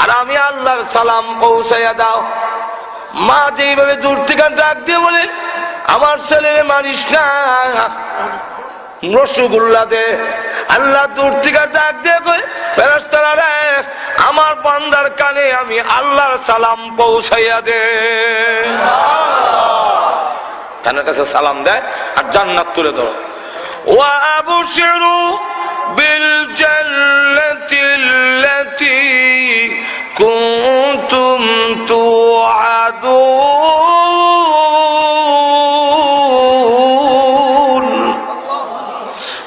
আর আমি আল্লাহর সালাম পৌঁছাইয়া দাও। মা যেইভাবে দূর থেকে ডাক দিয়ে বলে, আমার ছেলের মারিস না, রসগোল্লা দে। আল্লাহ দূর থেকে ডাক দিয়ে কয়, ফেরেশতারা রে, আমার বান্দার কানে আমি আল্লাহর সালাম পৌঁছাইয়া দে। কানের কাছে সালাম দেয় আর জান্নাত তুলে ধরো। ওয়া আবশিরু বিল জান্নাতিল্লাতী কুনতুম তুআদুন।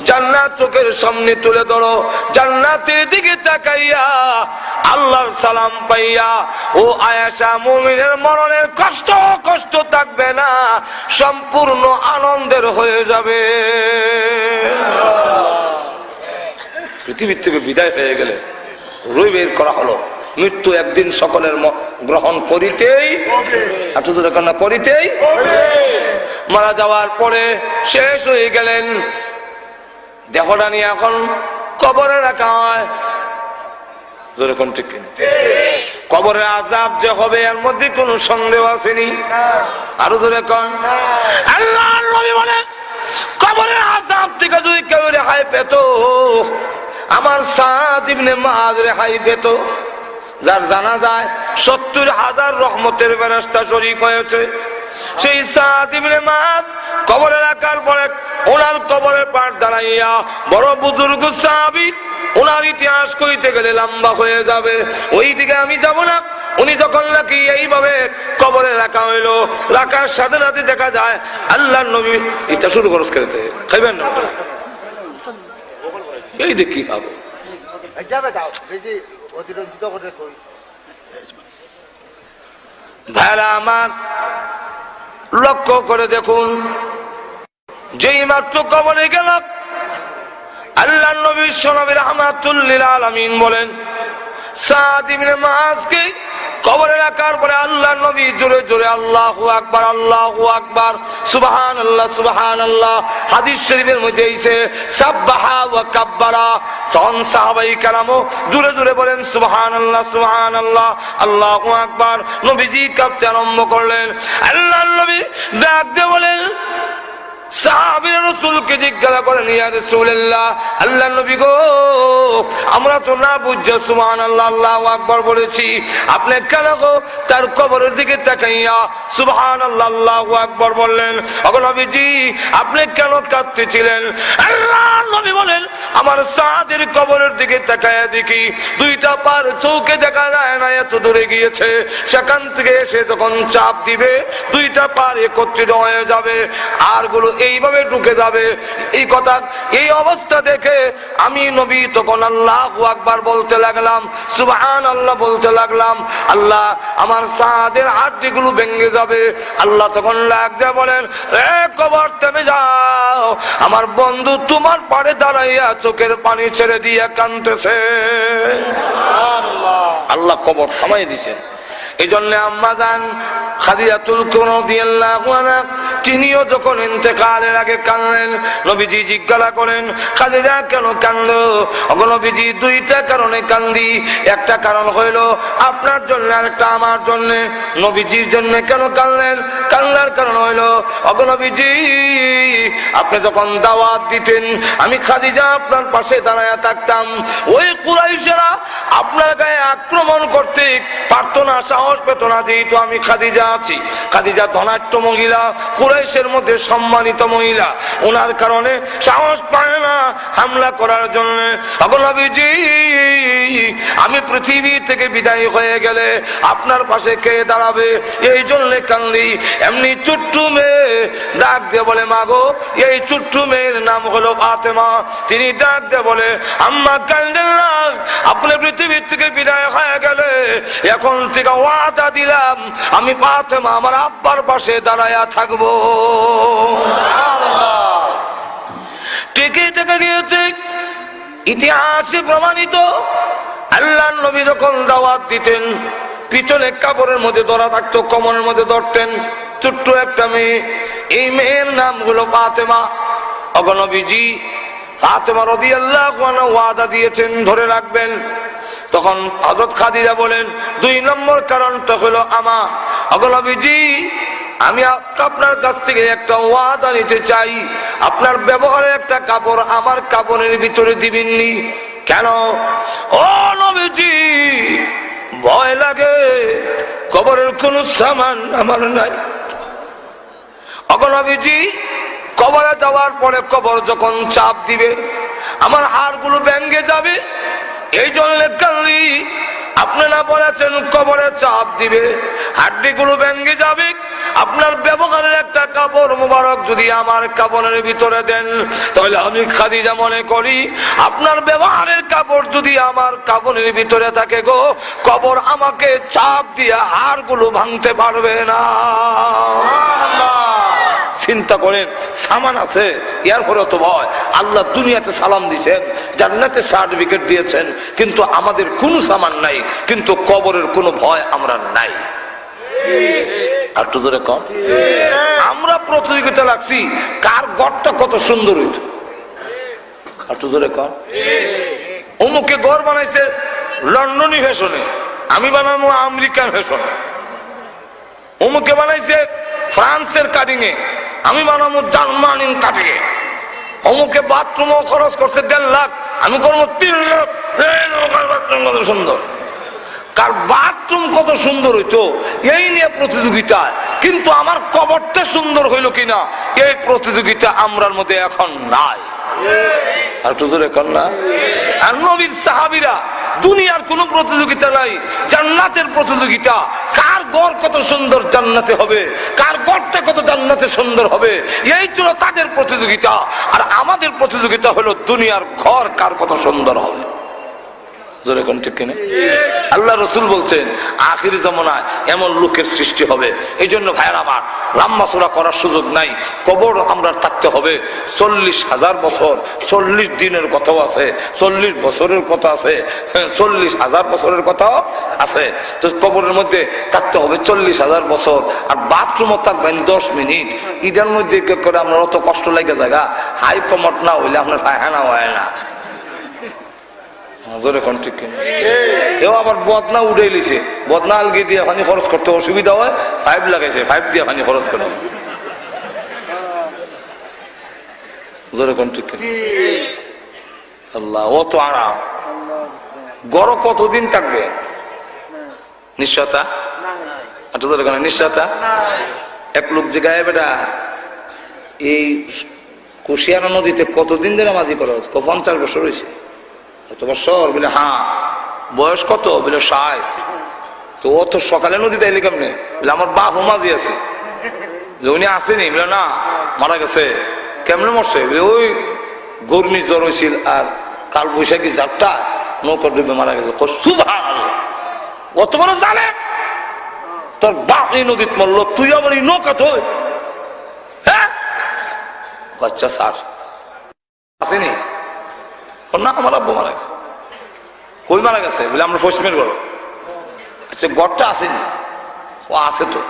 জান্নাত চোখের সামনে তুলে ধরো, জান্নাতের দিকে তাকাইয়া আল্লাহর সালাম পাইয়া ও আয়েশা মুমিনের মরণের কষ্ট কষ্ট থাকবে না, সম্পূর্ণ আনন্দের হয়ে যাবে। পৃথিবীর থেকে বিদায় হয়ে গেলে রুই বের করা হলো, মৃত্যু একদিন সকলের গ্রহণ করিতেই করিতেই মারা যাওয়ার পরে শেষ হয়ে গেলেন, দেহটা নিয়ে এখন কবরে রাখা হয়। যেরকম ঠিক কবরের আযাব যে হবে এর মধ্যে কোনো সন্দেহ আসেনি। আরো ধরে কন, আল্লাহর নবী বলেন, কবরের আযাব থেকে যদি কেউ রেহাই পেত, আমার সাদ ইবনে মুআয রেহাই পেত। যার জানা যায় ৭০,০০০ রহমতের ফেরেশতা শরীক হয়েছে, সেই সাদ ইবনে মুআয কবরে রাখার পরে ওনার কবরের পার দাঁড়াইয়া বড় বুজুর্গ সাহাবী, ওনার ইতিহাস কইতে গেলে লম্বা হয়ে যাবে, ওই দিকে আমি যাব না। উনি যখন নাকি এইভাবে কবরে রাখা হইল, রাখার সাথে সাথে দেখা যায় আল্লাহর নবী এটা শুরু খরচ করতে খাইবেন না, এই দেখি ভাবো ভাইরা আমার, লক্ষ্য করে দেখুন, যেই মাত্র কবরে গেল, আল্লাহর নবী বিশ্বনবী রাহমাতুল লিল আলামিন বলেন, সাদ ইবনে মুআযকে কবরে রাখার পরে আল্লাহর নবী জোরে জোরে আল্লাহু আকবার, আল্লাহু আকবার, সুবহানাল্লাহ, সুবহানাল্লাহ। হাদিস শরীফের মধ্যে এসেছে সাব্বাহা ওয়া কাব্বারা। সাহাবায়ে কেরামও জোরে জোরে বলেন সুবহানাল্লাহ, সুবহানাল্লাহ, আল্লাহু আকবার। নবীজি কাঁপতে আরম্ভ করলেন। আল্লাহর নবী ডাক দিয়ে বলেন, সাহাবীরা রাসূলকে জিজ্ঞাসা করেন, ইয়া রাসূলুল্লাহ, আল্লাহর নবী গো, আমরা তো না বুঝে সুবহানাল্লাহ, আল্লাহু আকবার বলেছি, আপনি কেন গো তার কবরের দিকে তাকাইয়া সুবহানাল্লাহ, আল্লাহু আকবার বললেন? ওগো নবীজি, আপনি কেন কাঁদতেছিলেন? আল্লাহর নবী বলেন, আমার সাদের কবরের দিকে তাকাইয়া দেখি দুইটা পার চোখে দেখা যায় না, এত দূরে গিয়েছে, সেখান থেকে এসে যখন চাপ দিবে দুইটা পার একত্রিত হয়ে যাবে, আর গুলো এইভাবে ঢুকে যাবে। এই কথা, এই অবস্থা দেখে আমি নবী তখন আল্লাহু আকবার বলতে লাগলাম, সুবহানাল্লাহ বলতে লাগলাম। আল্লাহ, আমার সাদের হাড্ডিগুলো ভেঙে যাবে। আল্লাহ তখন ডাক দিয়ে বলেন, এ কবর থেমে যাও, আমার বন্ধু তোমার পাড়ে দাঁড়াইয়া চোখের পানি ছেড়ে দিয়ে কাঁদতেছে। আল্লাহ কবর থামাই দিছেন। এই জন্য আম্মা জান খাদিজাতুল কুবরা রাদিয়াল্লাহু আনহা, তিনিও যখন ইন্তেকালের আগে কাঁদলেন, নবীজি জিজ্ঞাসা করেন, খাদিজা কেন কাঁদলো? ওগো নবীজি, দুইটা কারণে কান্দি। একটা কারণ হইল আপনার জন্য, আরেকটা আমার জন্য। নবীজির জন্য কেন কাঁদলেন? কান্নার কারণ হইল, ওগো নবীজি, আপনি যখন দাওয়াত দিতেন আমি খাদিজা আপনার পাশে দাঁড়ায়া থাকতাম, ওই কুরাইশেরা আপনার গায়ে আক্রমণ করতে পারতো না, সাহস পেত না, যেহেতু আমি খাদিজা আছি। খাদিজা ধনাঢ্য মহিলা, কুরাইশের মধ্যে সম্মানিত মহিলা, ওনার কারণে সাহস পায় না হামলা করার জন্য। ওগো নবীজি, আমি পৃথিবী থেকে বিদায় হয়ে গেলে আপনার পাশে কে দাঁড়াবে? এই জন্য কান্দি। এমনি ছোট্ট মেয়ে ডাক দিয়ে বলে, মাগো, এই ছোট্ট মেয়ের নাম হলো ফাতেমা। তিনি ডাক দিয়ে বলে, আম্মা কান্দেন না, আপনি পৃথিবী থেকে বিদায় হয়ে গেলে এখন থেকে ওয়াদা দিলাম আমি ফাতেমা আমার আব্বার পাশে দাঁড়ায়া থাকবো। টিকে থেকে গিয়েছে, ইতিহাসে প্রমাণিত। আল্লাহর নবী যখন দাওয়াত দিতেন, পিছনে কাপড়ের মধ্যে ধরা থাকতো, কোমরের মধ্যে ধরতেন ছোট্ট একটা মেয়ে। এই মেয়ের নাম হলো ফাতেমা। ওগো নবীজি, ফাতেমা রাদিয়াল্লাহু আনহা ওয়াদা দিয়েছেন ধরে রাখবেন। তখন হযরত খাদিজা বলেন 2 নম্বর কারণটা হলো আমা ওগো নবীজি, আমি আপনার কাছ থেকে একটা ওয়াদা নিতে চাই, আপনার ব্যবহারে একটা কাপড় আমার কাপড়ের ভিতরে দিবেননি। কেন? ও নবীজি, ভয় লাগে, কবরের কোন সামান আমার নাই। ওগো নবীজি, কবরে যাওয়ার পরে কবর যখন চাপ দিবে আমার হাড়গুলো ভেঙে যাবে, এই জন্য কালি আপনারা বলেছেন কবরে চাপ দিবে, হাড্ডিগুলো ভেঙে যাবে। আপনার ব্যবহারের একটা কাপড় মুবারক যদি আমার কাপড়ের ভিতরে দেন, তাহলে আমি খাদিজা মনে করি আপনার ব্যবহারের কাপড় যদি আমার কাপড়ের ভিতরে থাকে গো, কবর আমাকে চাপ দিয়ে হাড়গুলো ভাঙতে পারবে না। চিন্তা করেন, সামান আছে এরপরে তো ভয়। আল্লাহ দুনিয়াতে সালাম দিয়েছেন, জান্নাতে সার্টিফিকেট দিয়েছেন, কিন্তু আমাদের কোন সামান নাই, কিন্তু কবরের কোনো ভয় আমরা নাই। আর তো ধরে কম আমরা প্রতিযোগিতা লাগছি কার ঘরটা কত সুন্দর হইত। আর তো ধরে কম অমুকে ঘর বানাইছে লন্ডনী ফ্যাশনে, আমি বানাবো আমেরিকান ফ্যাশনে। অমুকে বানাইছে ফ্রান্সের কাটিং এ, আমি বানাবো জার্মানির কাটিং এ। অমুকে বাথরুমও খরচ করছে 1.5 লাখ, আমি করবো 3 লাখ। বাথরুম কত সুন্দর, কার বাথরুম কত সুন্দর হইতো এই নিয়ে প্রতিযোগিতা, কিন্তু আমার কবরটা সুন্দর হইল কিনা এই প্রতিযোগিতা আমরার মধ্যে এখন নাই। আর তো জোরে কর না। আর নবীর সাহাবীরা দুনিয়ার কোন প্রতিযোগিতা নাই, জান্নাতের প্রতিযোগিতা। কার ঘর কত সুন্দর জান্নাতে হবে, কার ঘরটা কত জান্নাতে সুন্দর হবে, এই ছিল তাদের প্রতিযোগিতা। আর আমাদের প্রতিযোগিতা হলো দুনিয়ার ঘর কার কত সুন্দর হবে। আল্লাহ রসুল বলছেন আখির জামানায় এমন লোকের সৃষ্টি হবে। এই জন্য ভাইয়ের আমার লাম্বাচড়া করার সুযোগ নাই, কবর আমরা থাকতে হবে 40,000 বছর, 40 দিনের কথাও আছে, 40 বছরের কথা আছে, 40,000 বছরের কথাও আছে। তো কবরের মধ্যে থাকতে হবে 40,000 বছর। আর বাথরুমও থাকবেন 10 মিনিট। ঈদের মধ্যে করে আমরা অত কষ্ট লাগে জায়গা হাই কমট না হইলে আপনার পায়খানা হয় না। আবার বদনা উঠে লিছে, বদনা আলগে দিয়ে পানি খরচ করতে অসুবিধা হয়, 5 লাগাইছে, 5 দিয়ে পানি খরচ করে। আল্লাহ অত আরাম, গড় কতদিন থাকবে? নিশ্চয়তা নিশ্চয়তা। এক লোক যে গায়ে বেটা এই কুশিয়ারা নদীতে কতদিন ধরে মাঝি করা হচ্ছে? 50 বছর হয়েছে। কত বছর? বলে হ্যাঁ। বয়স কত? বলে 60। তো ও তো সকালে নদীতে এলি কেমনে? বলে আমার বাপ মাঝি আছে। উনি আসেনি? বলে না, মারা গেছে। কেমনে মরছে? ওই ঘূর্ণি জ্বর হয়েছিল আর কাল বৈশাখী ঝাপটা নৌকা ডুবে মারা গেছে। সুবহানাল্লাহ, অত বড় জালেম! তোর বাপ এই নদীতে মরলো, তুই আবার এই নৌকা থই? হ্যাঁ, আচ্ছা স্যার আসেনি? না, আমার আব্বু মারা গেছে। কই মারা গেছে? বলে আমরা পশ্চিমের ঘর। আচ্ছা, ঘরটা আসেনি? ও আছে তো।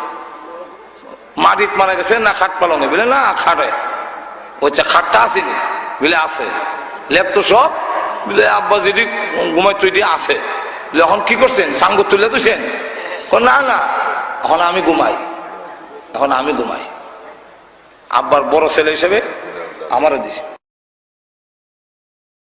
মাটিত মারা গেছে না খাট পালনে? বলে না, খাটে। বলছে খাটটা আসেনি? বলে আছে। লেপ তো সব? বলে আব্বা যদি ঘুমাই তুই দিয়ে আছে। বলে এখন কি করছেন? সাঙ্গ তুলে তুছেন? না না, এখন আমি ঘুমাই, এখন আমি ঘুমাই। আব্বার বড় ছেলে হিসেবে আমারও দিছে।